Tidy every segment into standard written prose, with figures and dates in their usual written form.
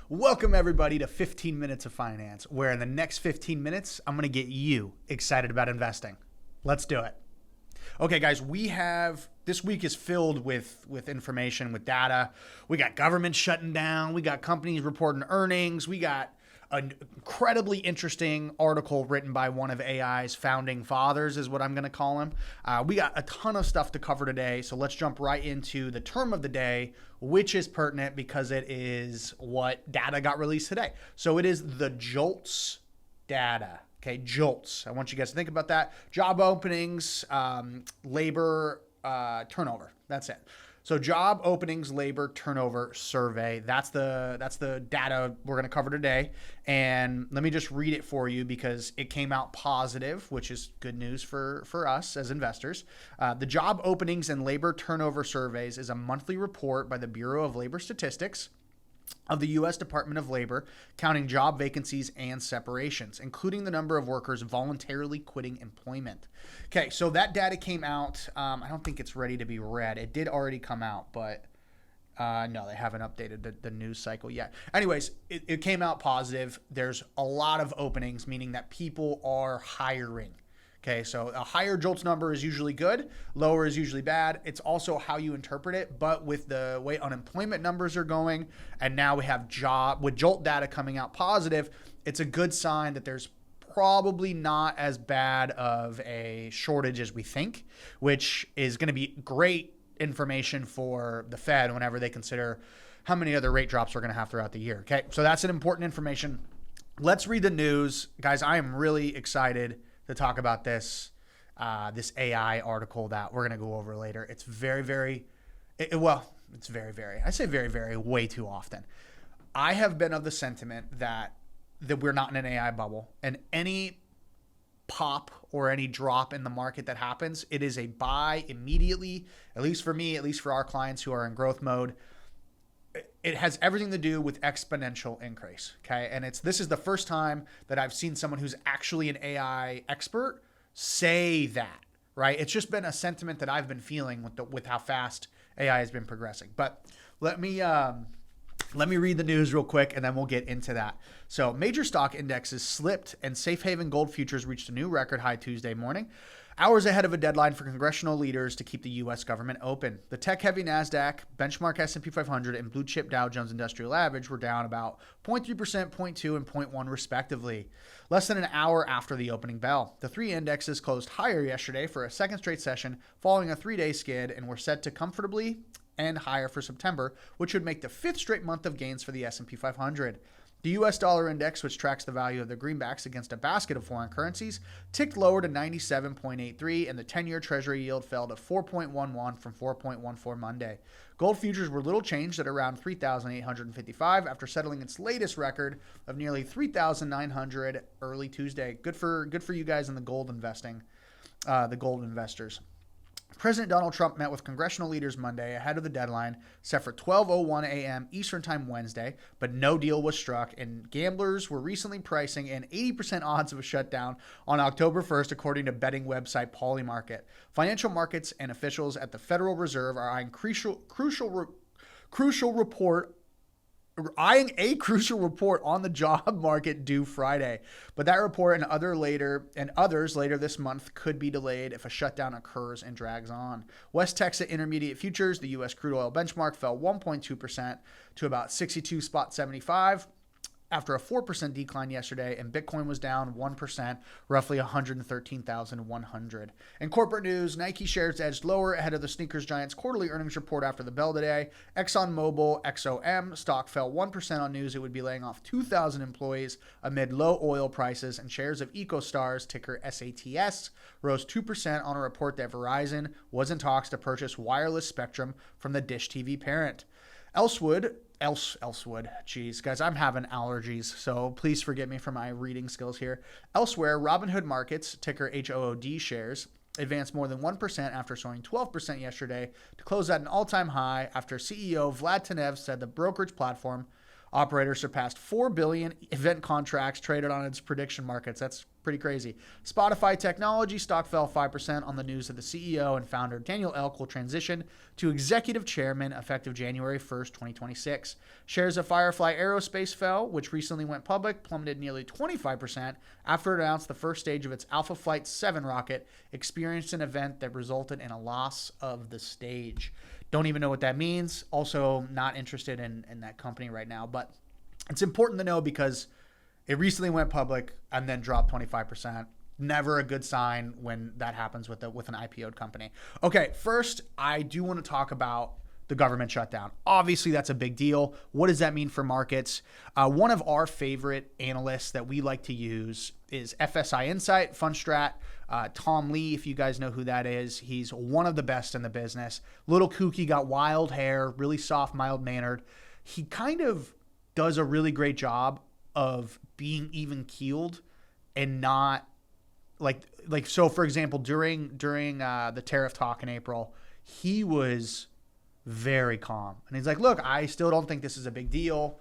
Welcome everybody to 15 Minutes of Finance, where in the next 15 minutes, I'm going to get you excited about investing. Let's do it. Okay, guys, this week is filled with information, with data. We got government shutting down. We got companies reporting earnings. We got an incredibly interesting article written by one of AI's founding fathers, is what I'm going to call him. We got a ton of stuff to cover today, so let's jump right into the term of the day, which is pertinent because it is what data got released today. So it is the JOLTS data. Okay, JOLTS. I want you guys to think about that. Job openings, labor turnover. That's it. So job openings, labor turnover survey. That's the data we're going to cover today. And let me just read it for you because it came out positive, which is good news for us as investors. The job openings and labor turnover surveys is a monthly report by the Bureau of Labor Statistics of the U.S. Department of Labor, counting job vacancies and separations, including the number of workers voluntarily quitting employment. Okay, so that data came out. I don't think it's ready to be read. It did already come out, but no, they haven't updated the news cycle yet. Anyways, it came out positive. There's a lot of openings, meaning that people are hiring. Okay, so a higher JOLTS number is usually good, lower is usually bad. It's also how you interpret it, but with the way unemployment numbers are going, and now we have with JOLT data coming out positive, it's a good sign that there's probably not as bad of a shortage as we think, which is going to be great information for the Fed whenever they consider how many other rate drops we're going to have throughout the year. Okay, so that's an important information. Let's read the news. Guys, I am really excited to talk about this AI article that we're going to go over later. It's very, very, I say very, very way too often. I have been of the sentiment that we're not in an AI bubble, and any pop or any drop in the market that happens, it is a buy immediately, at least for me, at least for our clients who are in growth mode. It has everything to do with exponential increase, okay? And this is the first time that I've seen someone who's actually an AI expert say that, right? It's just been a sentiment that I've been feeling with how fast AI has been progressing. But let me read the news real quick, and then we'll get into that. So major stock indexes slipped, and safe haven gold futures reached a new record high Tuesday morning, hours ahead of a deadline for congressional leaders to keep the U.S. government open. The tech-heavy NASDAQ, benchmark S&P 500, and blue-chip Dow Jones Industrial Average were down about 0.3%, 0.2%, and 0.1% respectively, less than an hour after the opening bell. The three indexes closed higher yesterday for a second straight session following a three-day skid, and were set to comfortably and higher for September, which would make the fifth straight month of gains for the S&P 500. The U.S. dollar index, which tracks the value of the greenbacks against a basket of foreign currencies, ticked lower to 97.83, and the 10-year Treasury yield fell to 4.11 from 4.14 Monday. Gold futures were little changed at around 3,855 after settling its latest record of nearly 3,900 early Tuesday. Good for you guys in the gold investing, the gold investors. President Donald Trump met with congressional leaders Monday ahead of the deadline set for 12:01 a.m. Eastern Time Wednesday, but no deal was struck, and gamblers were recently pricing in 80% odds of a shutdown on October 1st, according to betting website Polymarket. Financial markets and officials at the Federal Reserve are eyeing a crucial report on the job market due Friday. But that report and others later this month could be delayed if a shutdown occurs and drags on. West Texas Intermediate Futures, the U.S. crude oil benchmark, fell 1.2% to about 62.75 after a 4% decline yesterday, and Bitcoin was down 1%, roughly 113,100. In corporate news, Nike shares edged lower ahead of the sneakers giant's quarterly earnings report after the bell today. ExxonMobil, XOM, stock fell 1% on news it would be laying off 2,000 employees amid low oil prices, and shares of EcoStars, ticker SATS, rose 2% on a report that Verizon was in talks to purchase wireless spectrum from the Dish TV parent. Elsewhere, geez, guys, I'm having allergies, so please forgive me for my reading skills here. Elsewhere, Robinhood Markets, ticker HOOD shares, advanced more than 1% after soaring 12% yesterday to close at an all-time high after CEO Vlad Tenev said the brokerage platform operator surpassed 4 billion event contracts traded on its prediction markets. That's pretty crazy. Spotify Technology stock fell 5% on the news that the CEO and founder Daniel Ek will transition to executive chairman effective January 1st, 2026. Shares of Firefly Aerospace fell, which recently went public, plummeted nearly 25% after it announced the first stage of its Alpha Flight 7 rocket experienced an event that resulted in a loss of the stage. Don't even know what that means. Also not interested in that company right now, but it's important to know because it recently went public and then dropped 25%. Never a good sign when that happens with an IPO'd company. Okay, first, I do want to talk about the government shutdown. Obviously, that's a big deal. What does that mean for markets? One of our favorite analysts that we like to use is FSI Insight, Fundstrat. Tom Lee, if you guys know who that is, he's one of the best in the business. Little kooky, got wild hair, really soft, mild-mannered. He kind of does a really great job of being even keeled and not like so. For example, during the tariff talk in April, he was very calm and he's like, "Look, I still don't think this is a big deal."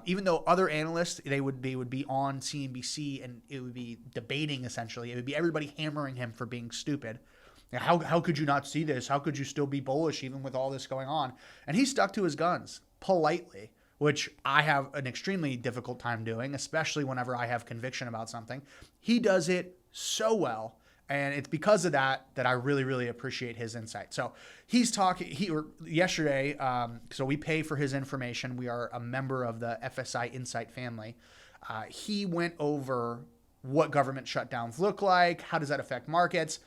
Even though other analysts they would be on CNBC and it would be debating essentially, it would be everybody hammering him for being stupid. How could you not see this? How could you still be bullish even with all this going on? And he stuck to his guns politely, which I have an extremely difficult time doing, especially whenever I have conviction about something. He does it so well, and it's because of that I really, really appreciate his insight. So he's talking yesterday, so we pay for his information. We are a member of the FSI Insight family. He went over what government shutdowns look like, how does that affect markets.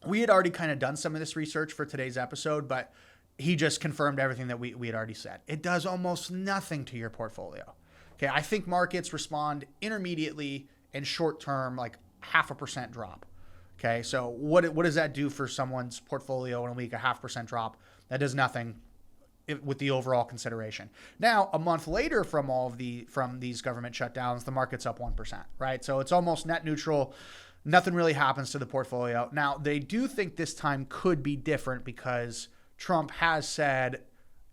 We had already kind of done some of this research for today's episode, but he just confirmed everything that we had already said. It does almost nothing to your portfolio. Okay, I think markets respond intermediately and short term, like 0.5% drop. Okay, so what does that do for someone's portfolio in a week? 0.5% drop. That does nothing with the overall consideration. Now, a month later from these government shutdowns, the market's up 1%, right? So it's almost net neutral. Nothing really happens to the portfolio. Now, they do think this time could be different because Trump has said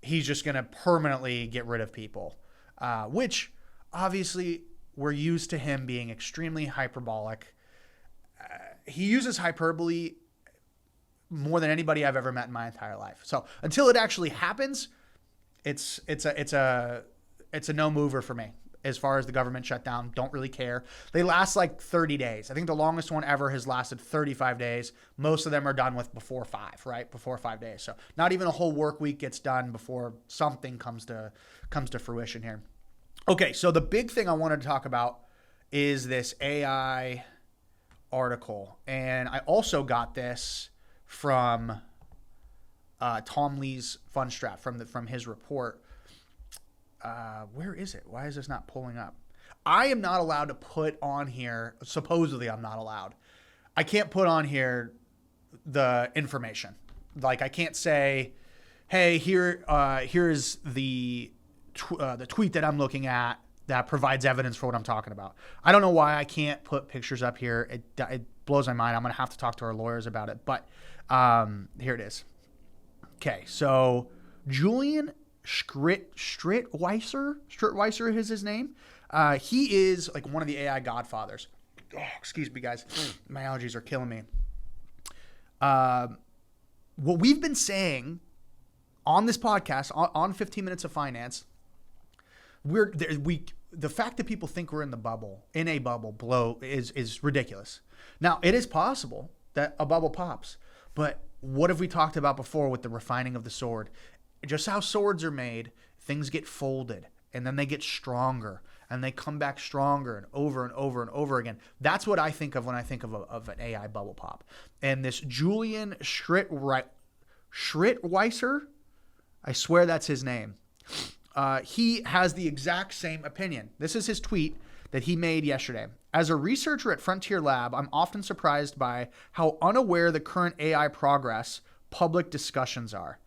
he's just going to permanently get rid of people, which obviously we're used to him being extremely hyperbolic. He uses hyperbole more than anybody I've ever met in my entire life. So until it actually happens, it's a no mover for me. As far as the government shutdown, don't really care. They last like 30 days. I think the longest one ever has lasted 35 days. Most of them are done with before 5, right? Before 5 days. So not even a whole work week gets done before something comes to fruition here. Okay, so the big thing I wanted to talk about is this AI article. And I also got this from Tom Lee's Fundstrat from his report. Where is it? Why is this not pulling up? I am not allowed to put on here, supposedly I'm not allowed. I can't put on here the information. Like I can't say, hey, here's the tweet that I'm looking at that provides evidence for what I'm talking about. I don't know why I can't put pictures up here. It blows my mind. I'm going to have to talk to our lawyers about it. But here it is. Okay, so Julian Strittweiser is his name. He is like one of the AI godfathers. Oh, excuse me, guys. My allergies are killing me. What we've been saying on this podcast, on 15 Minutes of Finance, the fact that people think we're in a bubble is ridiculous. Now, it is possible that a bubble pops, but what have we talked about before with the refining of the sword? Just how swords are made, things get folded and then they get stronger and they come back stronger and over and over and over again. That's what I think of when I think of an AI bubble pop. And this Julian Strittweiser, I swear that's his name. He has the exact same opinion. This is his tweet that he made yesterday. As a researcher at Frontier Lab, I'm often surprised by how unaware the current AI progress public discussions are.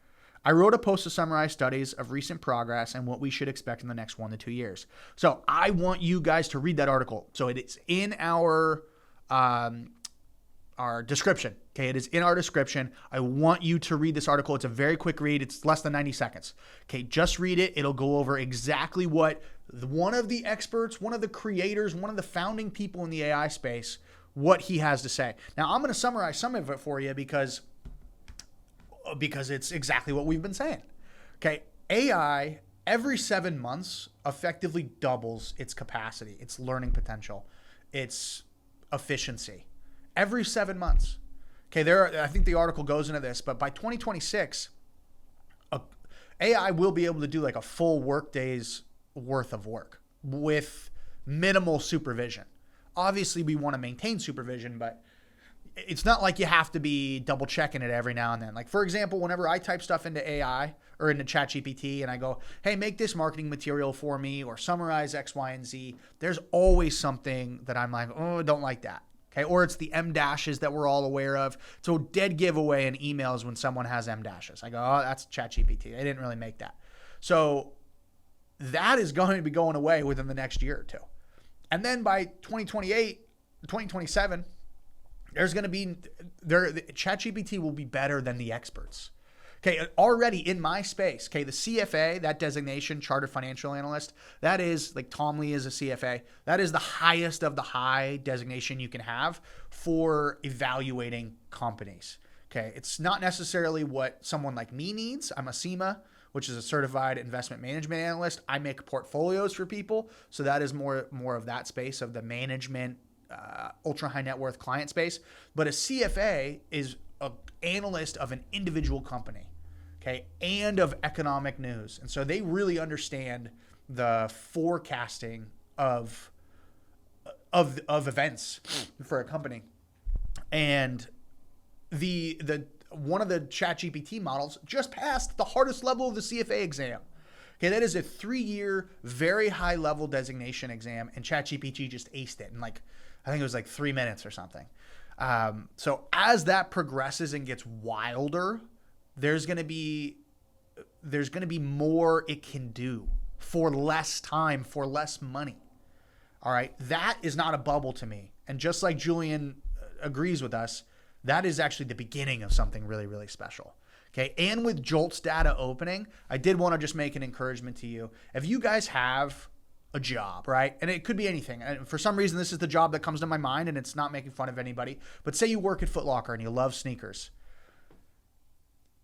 I wrote a post to summarize studies of recent progress and what we should expect in the next 1 to 2 years. So I want you guys to read that article. So it is in our our description. Okay, it is in our description. I want you to read this article. It's a very quick read. It's less than 90 seconds. Okay, just read it. It'll go over exactly what one of the experts, one of the creators, one of the founding people in the AI space, what he has to say. Now, I'm going to summarize some of it for you because it's exactly what we've been saying. Okay, AI every 7 months effectively doubles its capacity, its learning potential, its efficiency. Every 7 months. Okay, I think the article goes into this, but by 2026, AI will be able to do like a full workday's worth of work with minimal supervision. Obviously, we want to maintain supervision, but it's not like you have to be double checking it every now and then. Like, for example, whenever I type stuff into AI or into ChatGPT and I go, hey, make this marketing material for me or summarize X, Y, and Z, there's always something that I'm like, oh, don't like that. Okay. Or it's the M dashes that we're all aware of. So dead giveaway in emails when someone has M dashes. I go, oh, that's ChatGPT. They didn't really make that. So that is going to be going away within the next year or two. And then by 2028, 2027, ChatGPT will be better than the experts. Okay, already in my space, okay, the CFA, that designation, Chartered Financial Analyst, that is, like Tom Lee is a CFA, that is the highest of the high designation you can have for evaluating companies. Okay, it's not necessarily what someone like me needs. I'm a CIMA, which is a Certified Investment Management Analyst. I make portfolios for people, so that is more of that space of the management, ultra high net worth client space. But a CFA is an analyst of an individual company, okay, and of economic news. And so they really understand the forecasting of events for a company. And the one of the ChatGPT models just passed the hardest level of the CFA exam. Okay, that is a 3-year, very high level designation exam, and ChatGPT just aced it in I think it was 3 minutes or something. So as that progresses and gets wilder, there's going to be more it can do for less time, for less money. All right, that is not a bubble to me. And just like Julian agrees with us, that is actually the beginning of something really, really special. Okay, and with JOLTS data opening, I did want to just make an encouragement to you. If you guys have a job, right? And it could be anything. And for some reason, this is the job that comes to my mind, and it's not making fun of anybody. But say you work at Foot Locker and you love sneakers.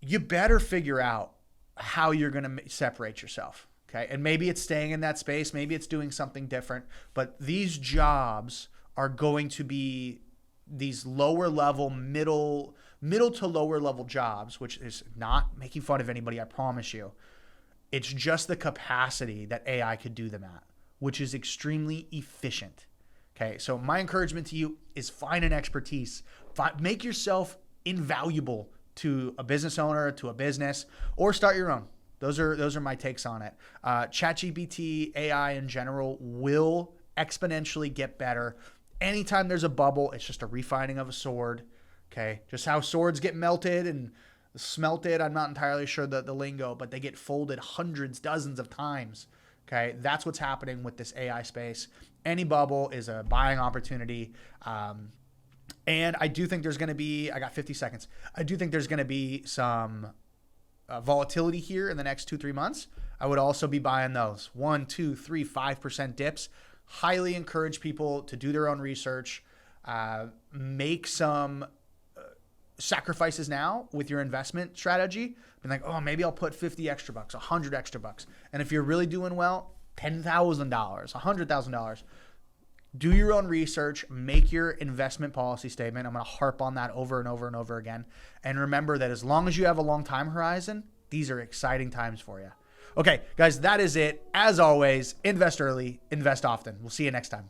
You better figure out how you're going to separate yourself. Okay, and maybe it's staying in that space. Maybe it's doing something different. But these jobs are going to be these lower level, middle to lower level jobs, which is not making fun of anybody, I promise you. It's just the capacity that AI could do them at, which is extremely efficient. Okay, so my encouragement to you is find an expertise. Make yourself invaluable to a business owner, to a business, or start your own. Those are my takes on it. ChatGPT, AI in general, will exponentially get better. Anytime there's a bubble, it's just a refining of a sword. Okay, just how swords get melted and smelted, I'm not entirely sure the lingo, but they get folded hundreds, dozens of times. Okay, that's what's happening with this AI space. Any bubble is a buying opportunity. And I do think there's going to be, I got 50 seconds. I do think there's going to be some volatility here in the next 2-3 months. I would also be buying those 1, 2, 3, 5% dips. Highly encourage people to do their own research, make some sacrifices now with your investment strategy. Be like, oh, maybe I'll put 50 extra bucks, 100 extra bucks. And if you're really doing well, $10,000, $100,000. Do your own research, make your investment policy statement. I'm going to harp on that over and over and over again. And remember that as long as you have a long time horizon, these are exciting times for you. Okay, guys, that is it. As always, invest early, invest often. We'll see you next time.